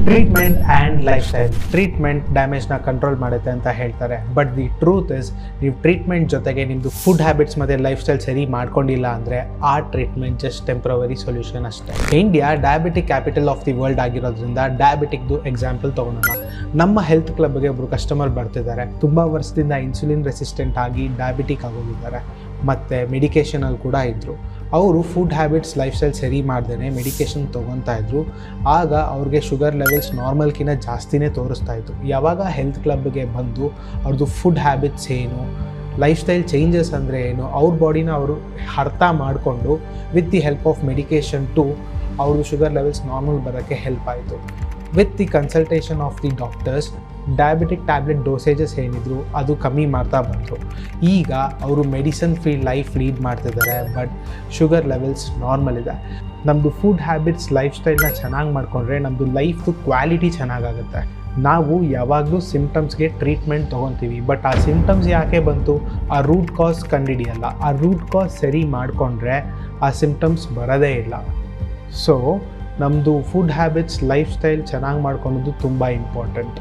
Treatment and lifestyle. Treatment ಡ್ಯಾಮೇಜ್ನ control ಮಾಡುತ್ತೆ ಅಂತ ಹೇಳ್ತಾರೆ, ಬಟ್ ದಿ ಟ್ರೂತ್ ಇಸ್ ನೀವು ಟ್ರೀಟ್ಮೆಂಟ್ ಜೊತೆಗೆ ನಿಮ್ಮದು ಫುಡ್ ಹ್ಯಾಬಿಟ್ಸ್ ಮತ್ತು ಲೈಫ್ ಸ್ಟೈಲ್ ಸರಿ ಮಾಡ್ಕೊಂಡಿಲ್ಲ ಅಂದರೆ ಆ ಟ್ರೀಟ್ಮೆಂಟ್ ಜಸ್ಟ್ ಟೆಂಪ್ರವರಿ ಸೊಲ್ಯೂಷನ್ ಅಷ್ಟೇ. India diabetic capital of the world ಆಗಿರೋದ್ರಿಂದ ಡಯಾಬಿಟಿಕ್ದು ಎಕ್ಸಾಂಪಲ್ ತೊಗೊಳೋಣ. ನಮ್ಮ ಹೆಲ್ತ್ ಕ್ಲಬ್ಗೆ ಒಬ್ಬರು ಕಸ್ಟಮರ್ ಬರ್ತಿದ್ದಾರೆ, ತುಂಬ ವರ್ಷದಿಂದ ಇನ್ಸುಲಿನ್ ರೆಸಿಸ್ಟೆಂಟ್ ಆಗಿ ಡಯಾಬಿಟಿಕ್ ಆಗೋಗಿದ್ದಾರೆ ಮತ್ತು ಮೆಡಿಕೇಷನಲ್ಲಿ ಕೂಡ ಇದ್ದರು. ಅವರು ಫುಡ್ ಹ್ಯಾಬಿಟ್ಸ್ ಲೈಫ್ ಸ್ಟೈಲ್ ಸರಿ ಮಾಡ್ದೇ ಮೆಡಿಕೇಷನ್ ತೊಗೊತಾ ಇದ್ರು. ಆಗ ಅವ್ರಿಗೆ ಶುಗರ್ ಲೆವೆಲ್ಸ್ ನಾರ್ಮಲ್ಕಿಂತ ಜಾಸ್ತಿನೇ ತೋರಿಸ್ತಾ ಇತ್ತು. ಯಾವಾಗ ಹೆಲ್ತ್ ಕ್ಲಬ್ಗೆ ಬಂದು ಅವ್ರದ್ದು ಫುಡ್ ಹ್ಯಾಬಿಟ್ಸ್ ಏನು, ಲೈಫ್ ಸ್ಟೈಲ್ ಚೇಂಜಸ್ ಅಂದರೆ ಏನು, ಅವ್ರ ಬಾಡಿನ ಅವರು ಅರ್ಥ ಮಾಡಿಕೊಂಡು with the help of medication to ಅವ್ರದ್ದು ಶುಗರ್ ಲೆವೆಲ್ಸ್ ನಾರ್ಮಲ್ ಬರೋಕ್ಕೆ ಹೆಲ್ಪ್ ಆಯಿತು. With the consultation of the doctors diabetic tablet dosages ಏನಿದ್ರು ಅದು ಕಮ್ಮಿ ಮಾಡ್ತಾ ಬಂದರು. ಈಗ ಅವರು ಮೆಡಿಸನ್ ಫ್ರೀ ಲೈಫ್ ಲೀಡ್ ಮಾಡ್ತಿದ್ದಾರೆ, ಬಟ್ ಶುಗರ್ ಲೆವೆಲ್ಸ್ ನಾರ್ಮಲ್ ಇದೆ. ನಮ್ಮದು ಫುಡ್ ಹ್ಯಾಬಿಟ್ಸ್ ಲೈಫ್ ಸ್ಟೈಲ್ನ ಚೆನ್ನಾಗಿ ಮಾಡಿಕೊಂಡ್ರೆ ನಮ್ಮದು ಲೈಫ್ದು ಕ್ವಾಲಿಟಿ ಚೆನ್ನಾಗಾಗುತ್ತೆ. ನಾವು ಯಾವಾಗಲೂ ಸಿಮ್ಟಮ್ಸ್ಗೆ ಟ್ರೀಟ್ಮೆಂಟ್ ತೊಗೊತೀವಿ, ಬಟ್ ಆ ಸಿಮ್ಟಮ್ಸ್ ಯಾಕೆ ಬಂತು ಆ ರೂಟ್ ಕಾಸ್ ಕಂಡುಹಿಡಿಯಲ್ಲ. ಆ ರೂಟ್ ಕಾಸ್ ಸರಿ ಮಾಡಿಕೊಂಡ್ರೆ ಆ ಸಿಮ್ಟಮ್ಸ್ ಬರೋದೇ ಇಲ್ಲ. ಸೊ ನಮ್ಮದು ಫುಡ್ ಹ್ಯಾಬಿಟ್ಸ್ ಲೈಫ್ ಸ್ಟೈಲ್ ಚೆನ್ನಾಗಿ ಮಾಡ್ಕೊಳ್ಳೋದು ತುಂಬ ಇಂಪಾರ್ಟೆಂಟ್.